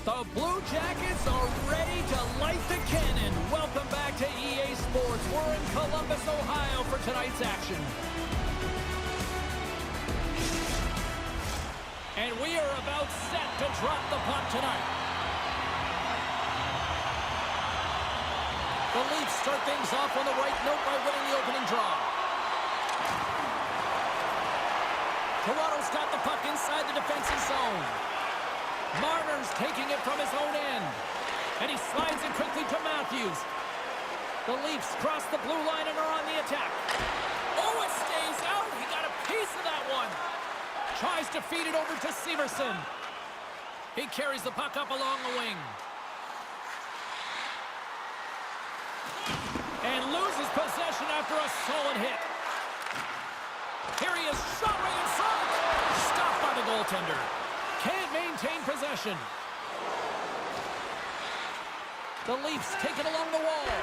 The Blue Jackets are ready to light the cannon. Welcome back to EA Sports. We're in Columbus, Ohio for tonight's action. And we are about set to drop the puck tonight. The Leafs start things off on the right note by winning the opening draw. Toronto's got the puck inside the defensive zone. Marner's taking it from his own end. And he slides it quickly to Matthews. The Leafs cross the blue line and are on the attack. Oh, it stays out. He got a piece of that one. Tries to feed it over to Severson. He carries the puck up along the wing. And loses possession after a solid hit. Here he is, shot right in front. Stopped by the goaltender. Can't maintain possession. The Leafs take it along the wall.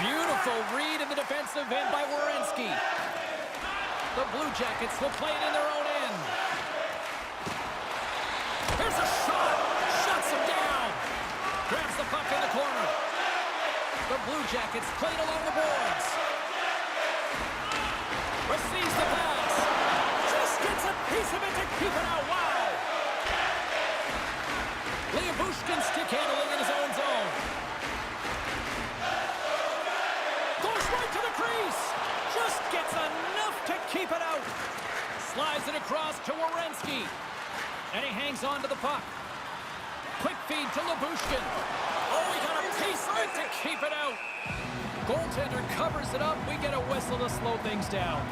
Beautiful read in the defensive end by Werenski. The Blue Jackets will play it in their own end. Here's a shot. Shuts him down. Grabs the puck in the corner. The Blue Jackets play it along the boards. Receives the pass. Just gets a piece of it to keep it out. Wow. Bushkin stick handling in his own zone. Goes right to the crease. Just gets enough to keep it out. Slides it across to Werenski. And he hangs on to the puck. Quick feed to Lyubushkin. Oh, he got a piece of it to keep it out. Goaltender covers it up. We get a whistle to slow things down.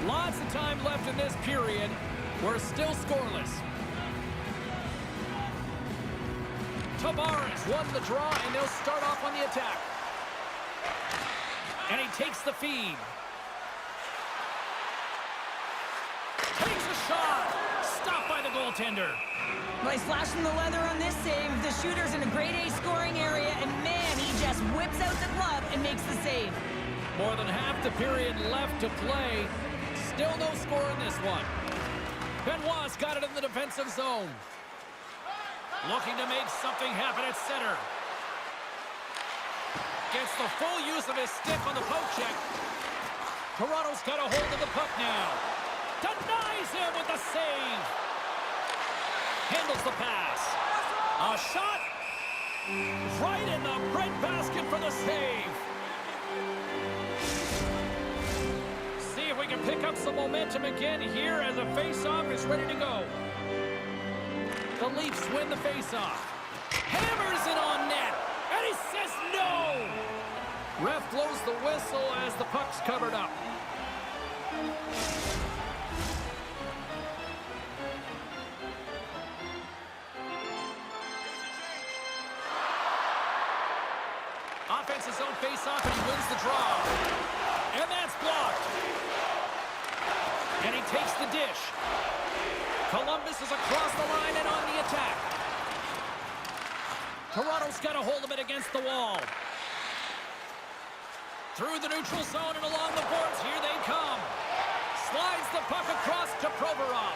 Lots of time left in this period. We're still scoreless. Tavares won the draw, and they'll start off on the attack. And he takes the feed. Takes a shot. Stopped by the goaltender. Well, he's slashing the leather on this save. The shooter's in a grade A scoring area, and man, he just whips out the glove and makes the save. More than half the period left to play. Still no score in this one. Benoit's got it in the defensive zone. Looking to make something happen at center. Gets the full use of his stick on the poke check. Toronto's got a hold of the puck now. Denies him with the save. Handles the pass. A shot. Right in the breadbasket for the save. See if we can pick up some momentum again here as the face-off is ready to go. The Leafs win the face-off. Hammers it on net. And he says no. Ref blows the whistle as the puck's covered up. Offensive zone face-off, and he wins the draw. And that's blocked. And he takes the dish. Columbus is across the line and on the attack. Toronto's got a hold of it against the wall. Through the neutral zone and along the boards. Here they come. Slides the puck across to Provorov.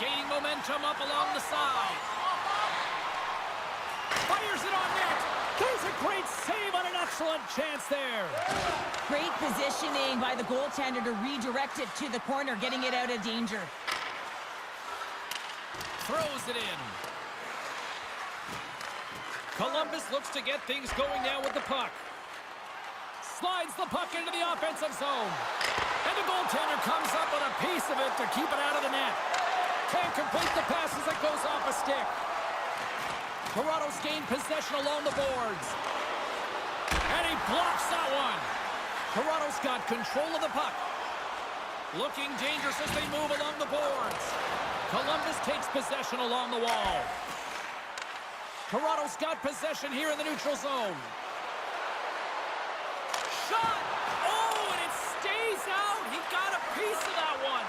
Gaining momentum up along the side. Fires it on net. There's a great save on an excellent chance there. Great positioning by the goaltender to redirect it to the corner, getting it out of danger. Throws it in. Columbus looks to get things going now with the puck. Slides the puck into the offensive zone. And the goaltender comes up with a piece of it to keep it out of the net. Can't complete the pass as it goes off a stick. Toronto's gained possession along the boards. And he blocks that one. Toronto's got control of the puck. Looking dangerous as they move along the boards. Columbus takes possession along the wall. Toronto's got possession here in the neutral zone. Shot! Oh, and it stays out. He got a piece of that one.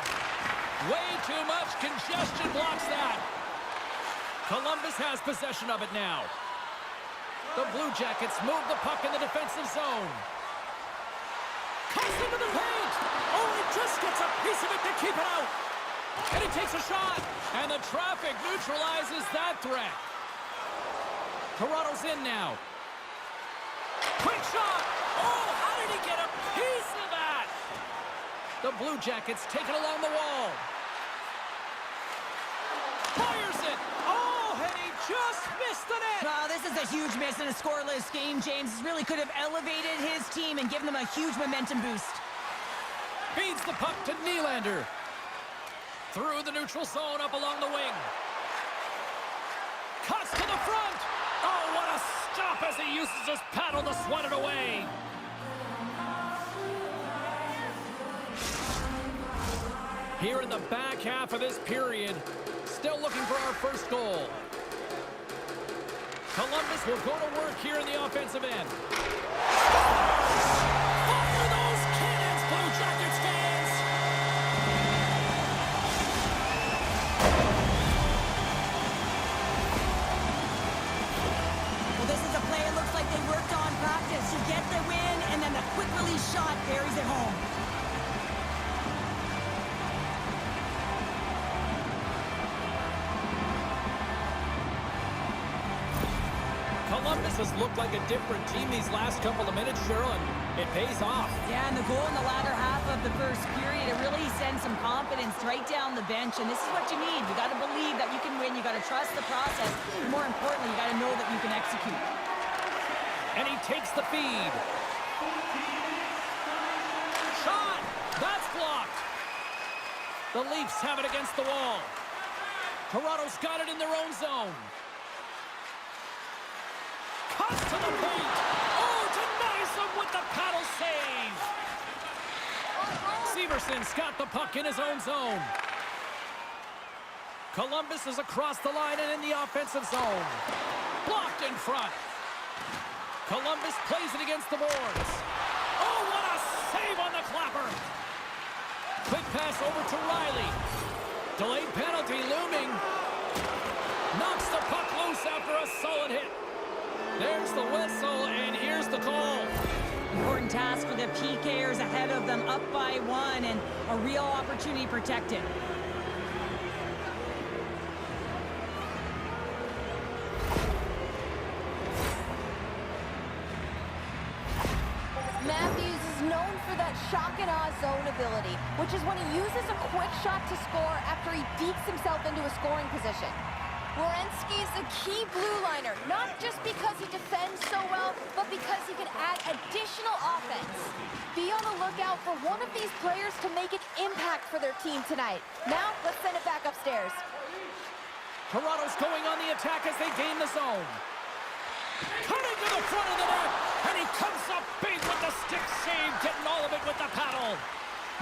Way too much congestion blocks that. Columbus has possession of it now. The Blue Jackets move the puck in the defensive zone. Comes into the paint. Oh, he just gets a piece of it to keep it out. And he takes a shot. And the traffic neutralizes that threat. Toronto's in now. Quick shot! Oh, how did he get a piece of that? The Blue Jackets take it along the wall. Fires it! Oh, and he just missed the net! Well, this is a huge miss in a scoreless game. James really could have elevated his team and given them a huge momentum boost. Feeds the puck to Nylander. Through the neutral zone, up along the wing. Cuts to the front! Oh, what a stop as he uses his paddle to swat it away. Here in the back half of this period, still looking for our first goal. Columbus will go to work here in the offensive end. Fire those cannons, Blue Jackets fans! Well, this is a play it looks like they worked on practice. You get the win, and then the quick release shot buries it home. Columbus has looked like a different team these last couple of minutes, Cheryl, and it pays off. Yeah, and the goal in the latter half of the first period, it really sends some confidence right down the bench, and this is what you need. You got to believe that you can win. You got to trust the process. More importantly, you got to know that you can execute. And he takes the feed. Shot! That's blocked. The Leafs have it against the wall. Toronto's got it in their own zone. Cuts to the paint. Oh, denies them with the paddle save. Severson's got the puck in his own zone. Columbus is across the line and in the offensive zone. Blocked in front. Columbus plays it against the boards. Oh, what a save on the clapper. Quick pass over to Riley. Delayed penalty looming. Knocks the puck loose after a solid hit. There's the whistle, and here's the call. Important task for the PKers ahead of them, up by one, and a real opportunity protected. Matthews is known for that shock and awe zone ability, which is when he uses a quick shot to score after he dekes himself into a scoring position. Werenski's a key blue liner, not just because he defends so well, but because he can add additional offense. Be on the lookout for one of these players to make an impact for their team tonight. Now, let's send it back upstairs. Toronto's going on the attack as they gain the zone. Cutting to the front of the net, and he comes up big with the stick save, getting all of it with the paddle.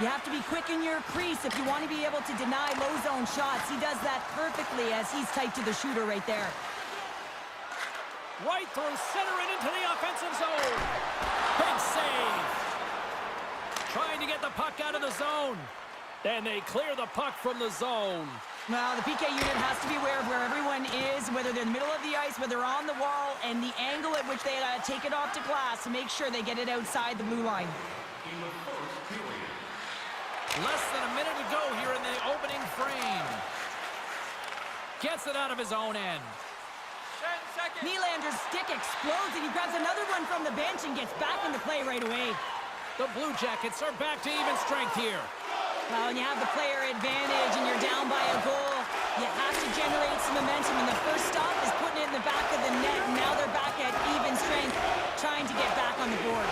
You have to be quick in your crease if you want to be able to deny low zone shots. He does that perfectly as he's tight to the shooter right there. Right through center and into the offensive zone. Big save. Trying to get the puck out of the zone. Then they clear the puck from the zone. Well, the PK unit has to be aware of where everyone is, whether they're in the middle of the ice, whether they're on the wall, and the angle at which they take it off to glass to make sure they get it outside the blue line. Less than a minute to go here in the opening frame. Gets it out of his own end. 10 seconds. Nylander's stick explodes, and he grabs another one from the bench and gets back into play right away. The Blue Jackets are back to even strength here. Well, when you have the player advantage and you're down by a goal, you have to generate some momentum, and the first stop is putting it in the back of the net, and now they're back at even strength, trying to get back on the board.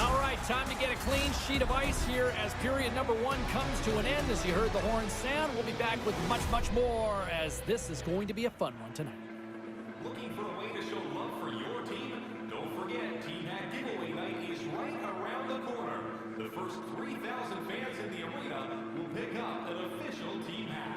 All right, time to get a clean sheet of ice here as period number one comes to an end. As you heard the horn sound, we'll be back with much, much more, as this is going to be a fun one tonight. Looking for a way to show love for your team? Don't forget, Team Hat Giveaway Night is right around the corner. The first 3,000 fans in the arena will pick up an official Team Hat.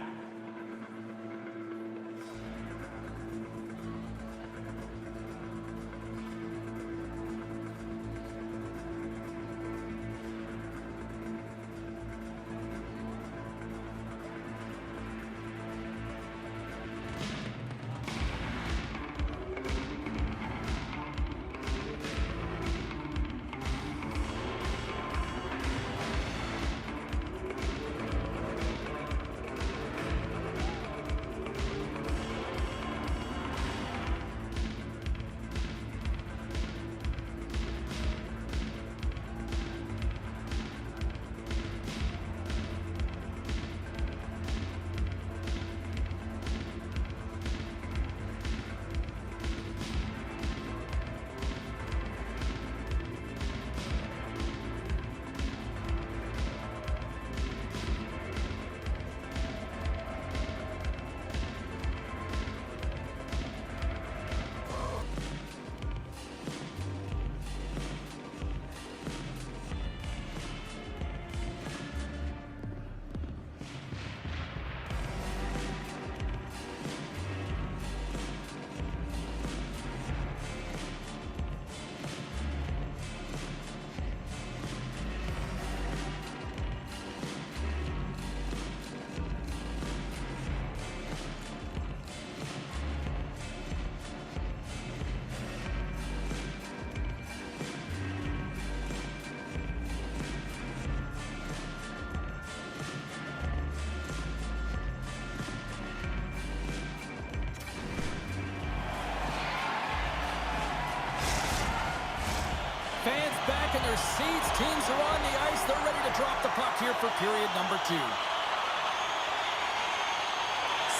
teams are on the ice. They're ready to drop the puck here for period number 2.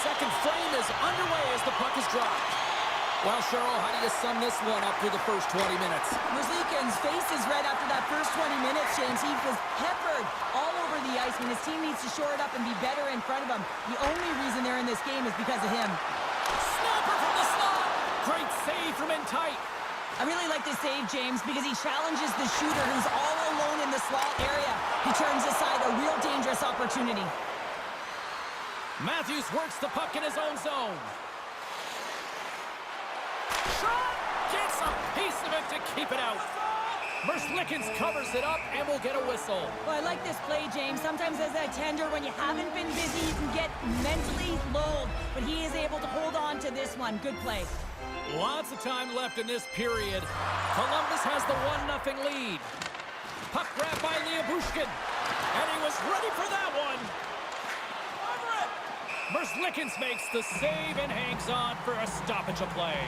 Second frame is underway as the puck is dropped. Well, Cheryl, how do you sum this one up through the first 20 minutes? Merzlikins' face is red after that first 20 minutes, James. He was peppered all over the ice, and his team needs to shore it up and be better in front of him. The only reason they're in this game is because of him. Snapper from the slot. Great save from in tight. I really like this save, James, because he challenges the shooter who's all alone in the slot area. He turns aside a real dangerous opportunity. Matthews works the puck in his own zone. Shot! Gets a piece of it to keep it out. Merzlikins covers it up and will get a whistle. Well, I like this play, James. Sometimes as a tender, when you haven't been busy, you can get mentally lulled. But he is able to hold on to this one. Good play. Lots of time left in this period. Columbus has the 1-0 lead. Puck grabbed by Lyubushkin. And he was ready for that one. Merzlikins makes the save and hangs on for a stoppage of play.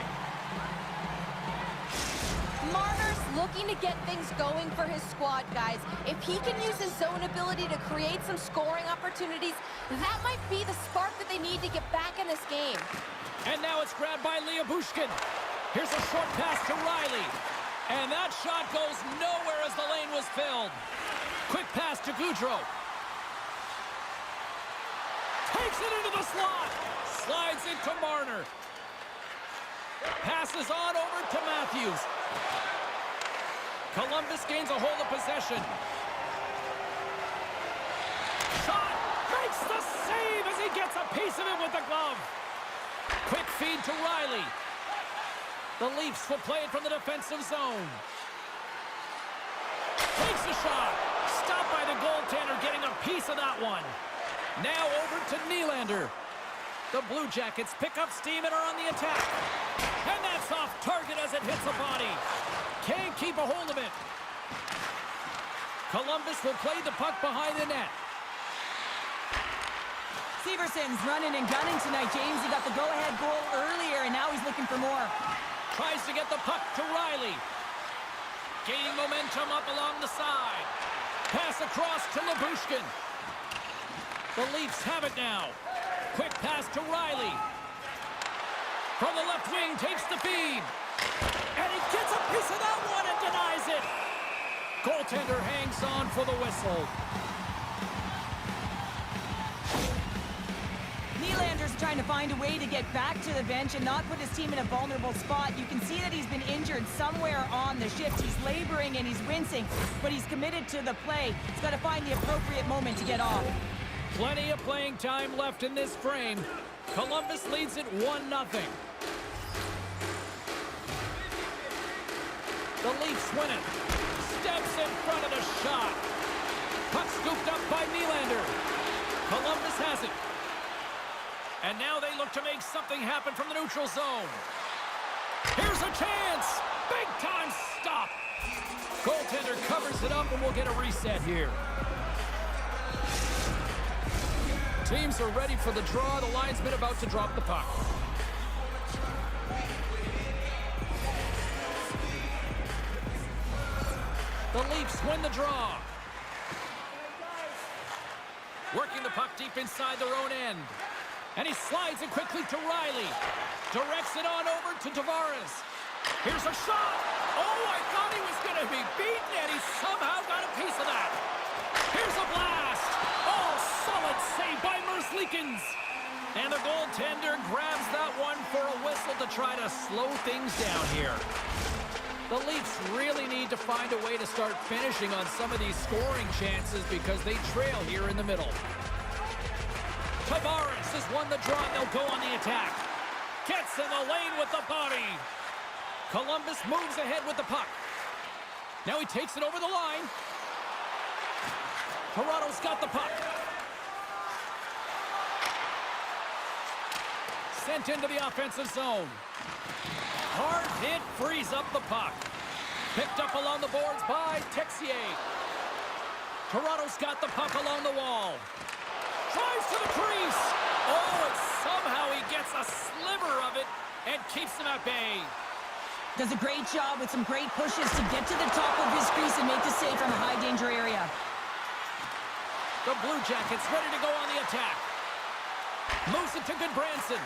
Marner's looking to get things going for his squad, guys. If he can use his zone ability to create some scoring opportunities, that might be the spark that they need to get back in this game. And now it's grabbed by Lyubushkin. Here's a short pass to Riley. And that shot goes nowhere as the lane was filled. Quick pass to Gaudreau. Takes it into the slot. Slides into Marner. Passes on over to Matthews. Columbus gains a hold of possession. Shot! Makes the save as he gets a piece of it with the glove. Quick feed to Riley. The Leafs will play it from the defensive zone. Takes a shot. Stopped by the goaltender, getting a piece of that one. Now over to Nylander. The Blue Jackets pick up steam and are on the attack. And that's off target as it hits the body. Can't keep a hold of it. Columbus will play the puck behind the net. Severson's running and gunning tonight, James. He got the go-ahead goal earlier, and now he's looking for more. Tries to get the puck to Riley. Gaining momentum up along the side. Pass across to Lyubushkin. The Leafs have it now. Quick pass to Riley. From the left wing, takes the feed. And he gets a piece of that one and denies it. Goaltender hangs on for the whistle. Nylander's trying to find a way to get back to the bench and not put his team in a vulnerable spot. You can see that he's been injured somewhere on the shift. He's laboring and he's wincing, but he's committed to the play. He's got to find the appropriate moment to get off. Plenty of playing time left in this frame. Columbus leads it 1-0. The Leafs win it. Steps in front of the shot. Puck scooped up by Nylander. Columbus has it. And now they look to make something happen from the neutral zone. Here's a chance. Big time stop. Goaltender covers it up and we'll get a reset here. Teams are ready for the draw. The linesman about to drop the puck. The Leafs win the draw. Working the puck deep inside their own end. And he slides it quickly to Riley. Directs it on over to Tavares. Here's a shot. Oh, I thought he was going to be beaten, and he somehow got a piece of that. Here's a blast. Oh, solid save by Merzlikins. And the goaltender grabs that one for a whistle to try to slow things down here. The Leafs really need to find a way to start finishing on some of these scoring chances because they trail here in the middle. Tavares has won the draw, and they'll go on the attack. Gets in the lane with the body. Columbus moves ahead with the puck. Now he takes it over the line. Toronto's got the puck. Sent into the offensive zone. Hard hit frees up the puck. Picked up along the boards by Texier. Toronto's got the puck along the wall. Drives to the crease. Oh, and somehow he gets a sliver of it and keeps him at bay. Does a great job with some great pushes to get to the top of his crease and make the save from a high-danger area. The Blue Jackets ready to go on the attack. Moves it to Goodbranson.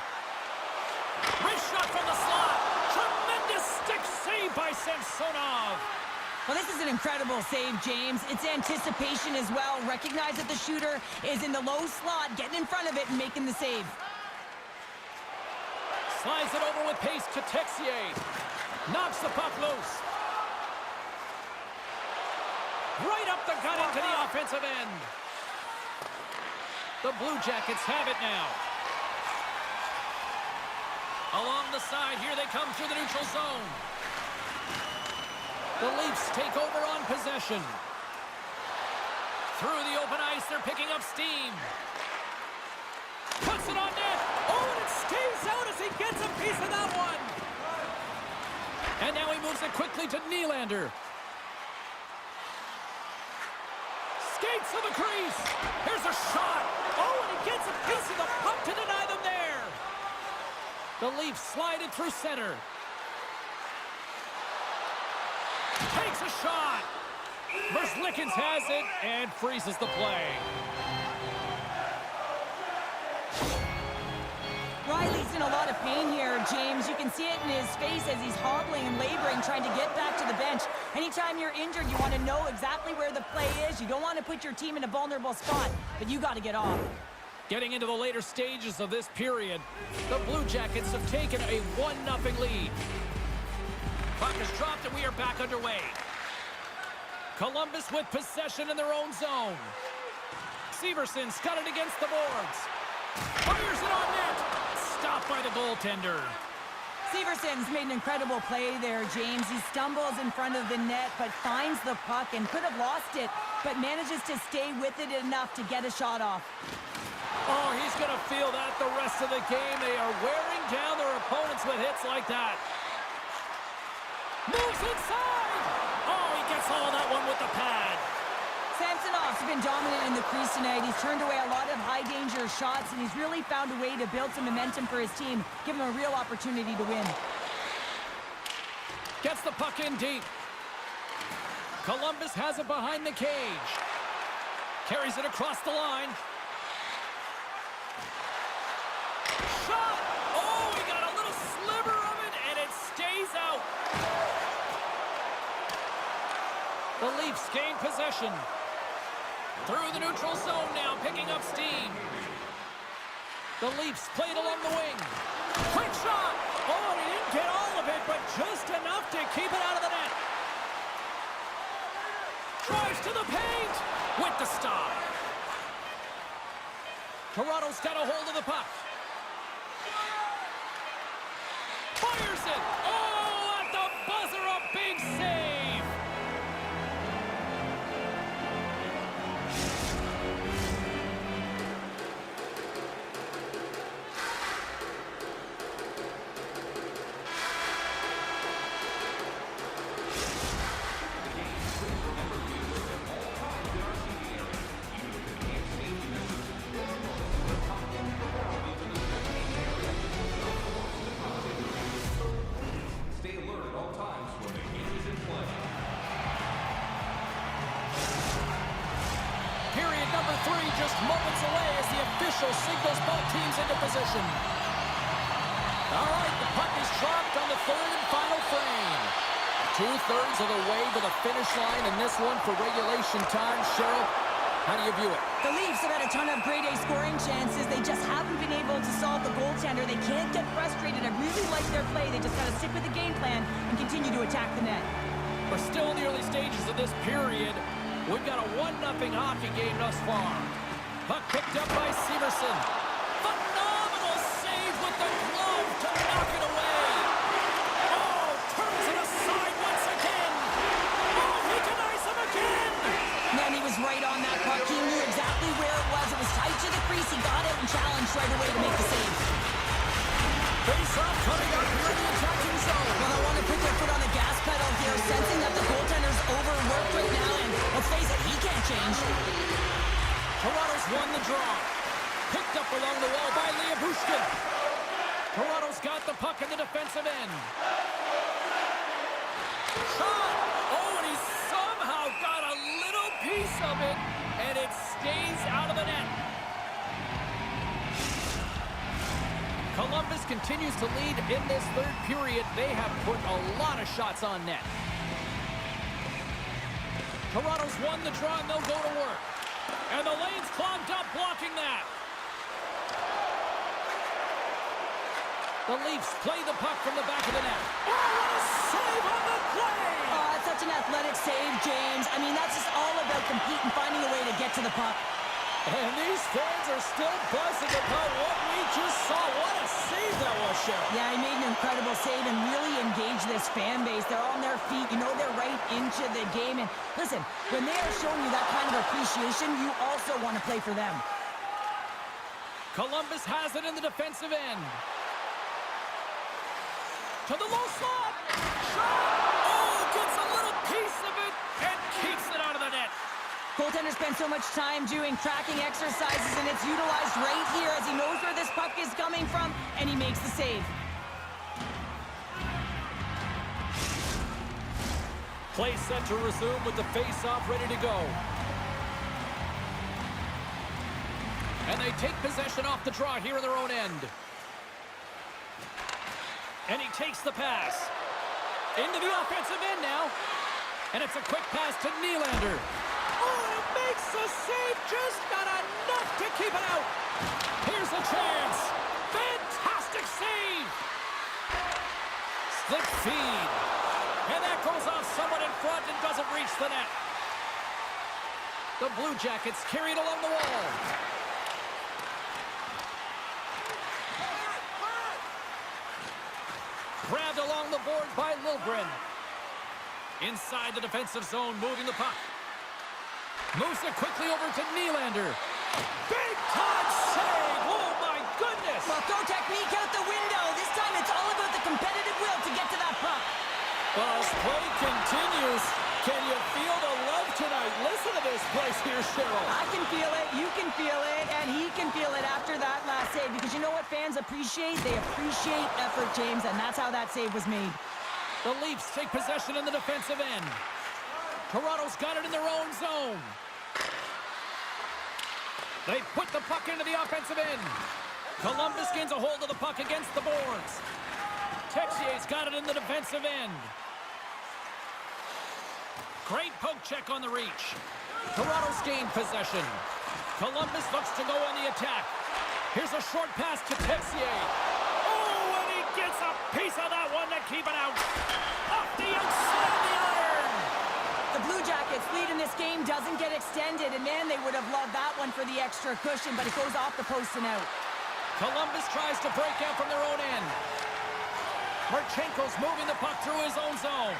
Wrist shot from the slot. Tremendous stick save by Samsonov. Well, this is an incredible save, James. It's anticipation as well. Recognize that the shooter is in the low slot, getting in front of it and making the save. Slides it over with pace to Texier. Knocks the puck loose. Right up the gut into the offensive end. The Blue Jackets have it now. Along the side, here they come through the neutral zone. The Leafs take over on possession. Through the open ice, they're picking up steam. Puts it on net. Oh, and it stays out as he gets a piece of that one. And now he moves it quickly to Nylander. Skates to the crease. Here's a shot. Oh, and he gets a piece of the puck to deny them there. The Leafs slide it through center. Takes a shot. Merzlikins has it and freezes the play. Riley's in a lot of pain here, James. You can see it in his face as he's hobbling and laboring, trying to get back to the bench. Anytime you're injured, you want to know exactly where the play is. You don't want to put your team in a vulnerable spot, but you got to get off. Getting into the later stages of this period, the Blue Jackets have taken a 1-0 lead. Puck is dropped and we are back underway. Columbus with possession in their own zone. Severson's got it against the boards. Fires it on net. Stopped by the goaltender. Severson's made an incredible play there, James. He stumbles in front of the net, but finds the puck and could have lost it, but manages to stay with it enough to get a shot off. Oh, he's going to feel that the rest of the game. They are wearing down their opponents with hits like that. Moves inside! Oh, he gets all of that one with the pad. Samsonov's been dominant in the crease tonight. He's turned away a lot of high-danger shots, and he's really found a way to build some momentum for his team, give him a real opportunity to win. Gets the puck in deep. Columbus has it behind the cage. Carries it across the line. Shot! Oh, he got a little sliver of it, and it stays out. The Leafs gain possession. Through the neutral zone now, picking up steam. The Leafs played along the wing. Quick shot! Oh, he didn't get all of it, but just enough to keep it out of the net. Drives to the paint with the stop. Toronto's got a hold of the puck. Fires it! Oh, at the buzzer, a big save! Just moments away as the official signals both teams into position. All right, the puck is dropped on the third and final frame. 2/3 of the way to the finish line in this one for regulation time. Cheryl, how do you view it? The Leafs have had a ton of grade A scoring chances. They just haven't been able to solve the goaltender. They can't get frustrated. I really like their play. They just got to stick with the game plan and continue to attack the net. We're still in the early stages of this period. We've got a 1-0 hockey game thus far. Puck picked up by Severson. Phenomenal save with the glove to knock it away. Oh, turns it aside once again. Oh, he denies him again. Man, he was right on that puck. He knew exactly where it was. It was tight to the crease. He got it and challenged right away to make the save. Face-off coming up here in the attacking zone. Well, I want to put their foot on the gas pedal here, sensing that the goaltender's overworked right now, and let's face it, he can't change. Toronto's won the draw. Picked up along the wall by Lyubushkin. Toronto's got the puck in the defensive end. Shot! Oh, and he somehow got a little piece of it, and it stays out of the net. Columbus continues to lead in this third period. They have put a lot of shots on net. Toronto's won the draw, and they'll go to work. And the lane's clogged up, blocking that. The Leafs play the puck from the back of the net. Oh, what a save on the play! Oh, that's such an athletic save, James. I mean, that's just all about competing, finding a way to get to the puck. And these fans are still buzzing about what we just saw. What a save that was, Cheryl. Yeah, he made an incredible save and really engaged this fan base. They're on their feet. You know, they're right into the game. And listen, when they are showing you that kind of appreciation, you also want to play for them. Columbus has it in the defensive end. To the low slot. Shot! Oh, gets a little piece of it and keeps it out of the net. Goaltender spends so much time doing tracking exercises, and it's utilized right here as he knows where this puck is coming from, and he makes the save. Play set to resume with the face-off ready to go. And they take possession off the draw here in their own end. And he takes the pass. Into the offensive end now. And it's a quick pass to Nylander. Oh, and it makes the save. Just got enough to keep it out. Here's a chance. Fantastic save. Slip feed. And that goes off someone in front and doesn't reach the net. The Blue Jackets carried along the wall. Grabbed along the board by Liljegren. Inside the defensive zone, moving the puck. Moves it quickly over to Nylander. Big time save! Oh my goodness! Well, throw technique out the window. This time it's all about the competitive will to get to that puck. Well, as play continues, can you feel the love tonight? Listen to this place here, Cheryl. I can feel it, you can feel it, and he can feel it after that last save. Because you know what fans appreciate? They appreciate effort, James, and that's how that save was made. The Leafs take possession in the defensive end. Toronto's got it in their own zone. They put the puck into the offensive end. Columbus gains a hold of the puck against the boards. Texier's got it in the defensive end. Great poke check on the reach. Toronto's gained possession. Columbus looks to go on the attack. Here's a short pass to Texier. Oh, and he gets a piece of that one to keep it out. Off the outside of the iron. The Blue Jackets' lead in this game doesn't get extended, and man, they would have loved that one for the extra cushion, but it goes off the post and out. Columbus tries to break out from their own end. Marchenko's moving the puck through his own zone.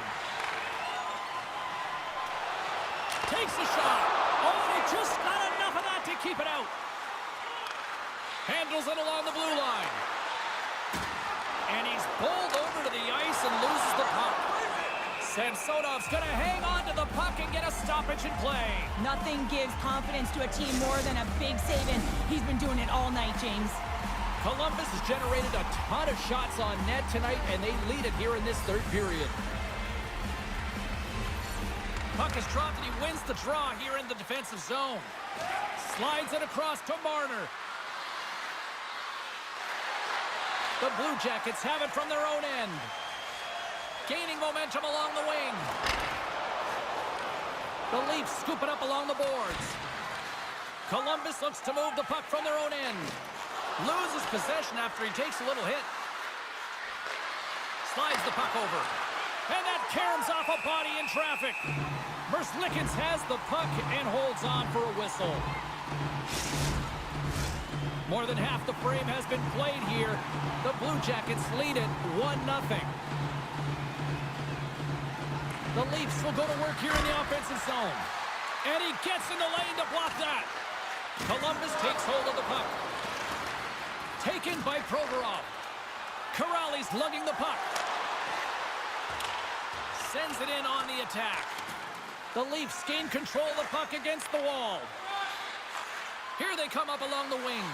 Takes a shot. Oh, and he just got enough of that to keep it out. Handles it along the blue line. And he's bowled over to the ice and loses the puck. Samsonov's going to hang on to the puck and get a stoppage in play. Nothing gives confidence to a team more than a big save, and he's been doing it all night, James. Columbus has generated a ton of shots on net tonight, and they lead it here in this third period. Puck is dropped, and he wins the draw here in the defensive zone. Slides it across to Marner. The Blue Jackets have it from their own end. Gaining momentum along the wing. The Leafs scoop it up along the boards. Columbus looks to move the puck from their own end. Loses possession after he takes a little hit. Slides the puck over. And that caroms off a body in traffic. Merzlikins has the puck and holds on for a whistle. More than half the frame has been played here. The Blue Jackets lead it 1-0. The Leafs will go to work here in the offensive zone. And he gets in the lane to block that. Columbus takes hold of the puck. Taken by Provorov. Kuraly's lugging the puck. Sends it in on the attack. The Leafs gain control of the puck against the wall. Here they come up along the wing.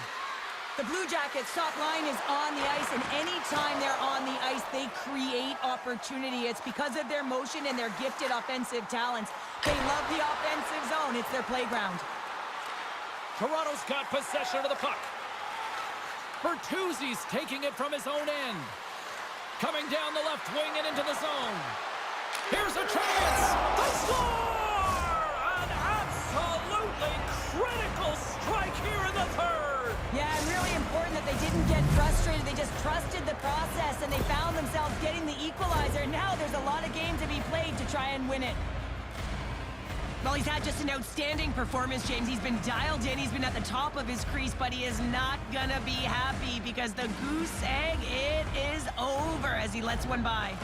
The Blue Jackets' top line is on the ice, and anytime they're on the ice, they create opportunity. It's because of their motion and their gifted offensive talents. They love the offensive zone. It's their playground. Toronto's got possession of the puck. Bertuzzi's taking it from his own end. Coming down the left wing and into the zone. Here's a chance! They score! An absolutely critical strike here in the third! Yeah, and really important that they didn't get frustrated. They just trusted the process, and they found themselves getting the equalizer. Now there's a lot of game to be played to try and win it. Well, he's had just an outstanding performance, James. He's been dialed in. He's been at the top of his crease, but he is not gonna be happy because the goose egg, it is over as he lets one by.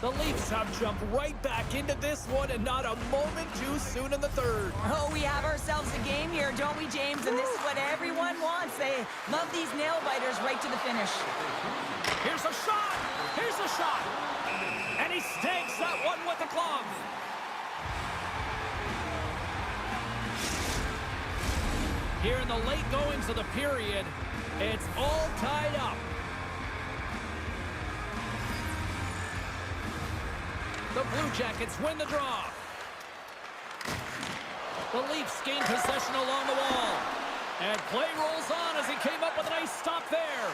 The Leafs have jumped right back into this one, and not a moment too soon in the third. Oh, we have ourselves a game here, don't we, James? And this is what everyone wants. They love these nail-biters right to the finish. Here's a shot! Here's a shot! And he stakes that one with the glove. Here in the late goings of the period, it's all tied up. The Blue Jackets win the draw. The Leafs gain possession along the wall. And play rolls on as he came up with a nice stop there.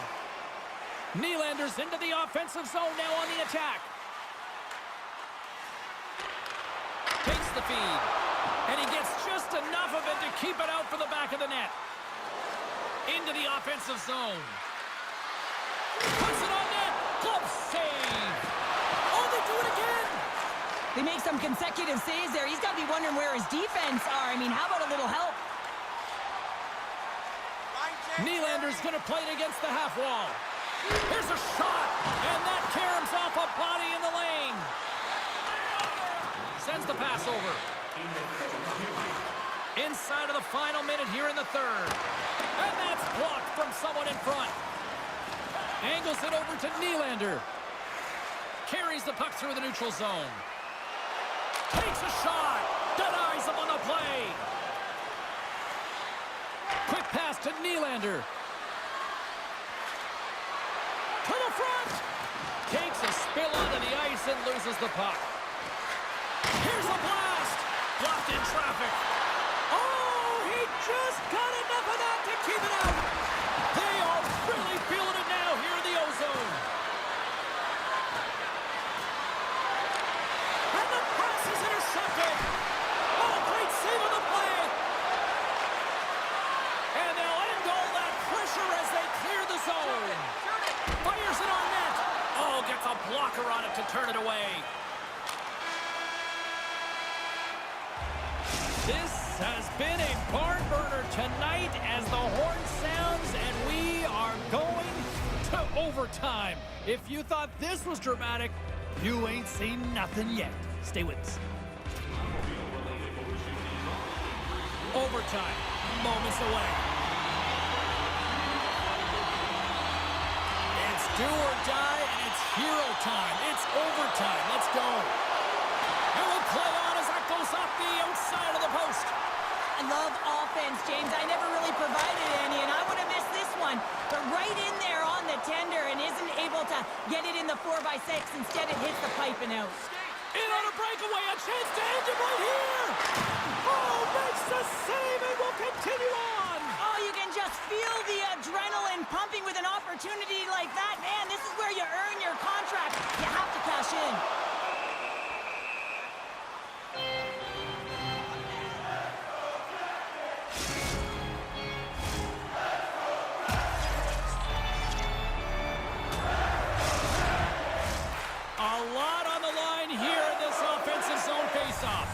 Nylander's into the offensive zone now on the attack. Takes the feed. And he gets just enough of it to keep it out for the back of the net. Into the offensive zone. Puts it on net. Glove save. Oh, they do it again. They make some consecutive saves there. He's got to be wondering where his defense are. I mean, how about a little help? Nylander's going to play it against the half wall. Here's a shot, and that caroms off a body in the lane. Sends the pass over. Inside of the final minute here in the third. And that's blocked from someone in front. Angles it over to Nylander. Carries the puck through the neutral zone. Takes a shot. Denies him on the play. Quick pass to Nylander. To the front. Takes a spill onto the ice and loses the puck. Here's a blast. Blocked in traffic. Oh, he just got enough of that to keep it out. They are really feeling it now here in the ozone. And the pass is intercepted. Oh, great save on the play. And they'll end all that pressure as they clear the zone. Fires it on net. Oh, gets a blocker on it to turn it away. This has been a barn burner tonight as the horn sounds, and we are going to overtime. If you thought this was dramatic, you ain't seen nothing yet. Stay with us. Overtime, moments away. It's do or die, and it's hero time. It's overtime. Let's go. And we'll play on as that goes off the outside of the post. I love offense, James. I never really provided any, and I would have missed this one. But right in there on the tender and isn't able to get it in the 4x6. Instead, it hits the pipe and out. In on a breakaway, a chance to end it right here. Oh, makes the save and will continue on. Oh, you can just feel the adrenaline pumping with an opportunity like that. Man, this is where you earn your contract. You have to cash in. A lot on the line here in this offensive zone faceoff.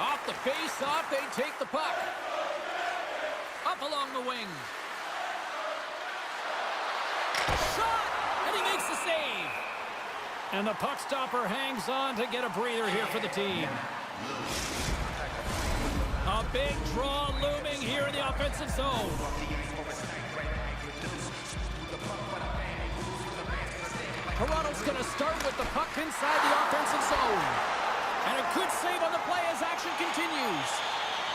Off the faceoff, they take the puck. Up along the wing. Shot! And he makes the save. And the puck stopper hangs on to get a breather here for the team. A big draw looming here in the offensive zone. Toronto's going to start with the puck inside the offensive zone. And a good save on the play as action continues.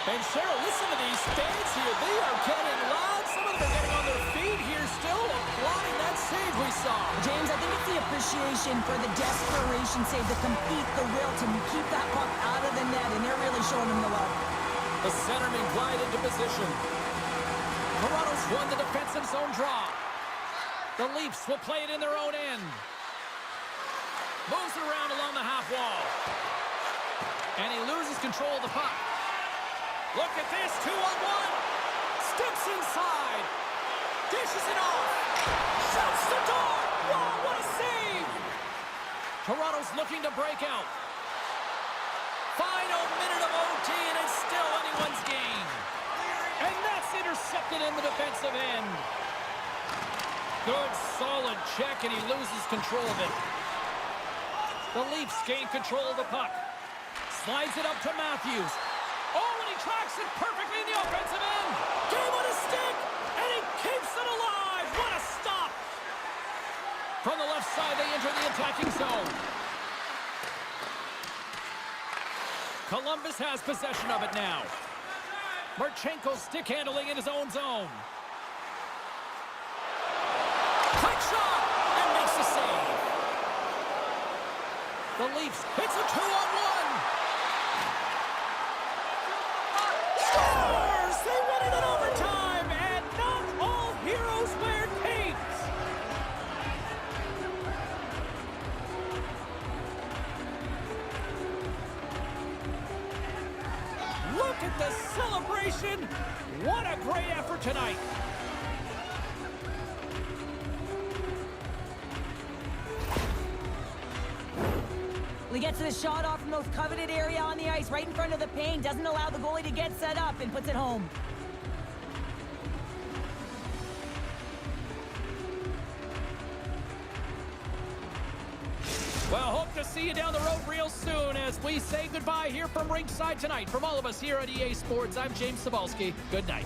And Cheryl, listen to these fans here. They are getting loud. Some of them are getting on their feet here still, applauding that save we saw. James, I think it's the appreciation for the desperation save, the compete, the will to keep that puck out of the net, and they're really showing them the love. The centerman glide into position. Toronto's won the defensive zone draw. The Leafs will play it in their own end. Moves it around along the half wall. And he loses control of the puck. Look at this, 2-on-1. Steps inside. Dishes it off. Shoots the door. Wow, what a save. Toronto's looking to break out. Final minute of OT, and it's still anyone's game. And that's intercepted in the defensive end. Good, solid check, and he loses control of it. The Leafs gain control of the puck. Slides it up to Matthews. Oh, and he tracks it perfectly in the offensive end. Game on a stick, and he keeps it alive. What a stop. From the left side, they enter the attacking zone. Columbus has possession of it now. Marchenko stick handling in his own zone. Quick shot, and makes the save. The Leafs, it's a 2-on-1. Scores! They win it in overtime, and not all heroes wear capes. Look at the celebration. What a great effort tonight. He gets the shot off from the most coveted area on the ice, right in front of the paint, doesn't allow the goalie to get set up, and puts it home. Well, hope to see you down the road real soon as we say goodbye here from ringside tonight. From all of us here at EA Sports, I'm James Cybulski. Good night.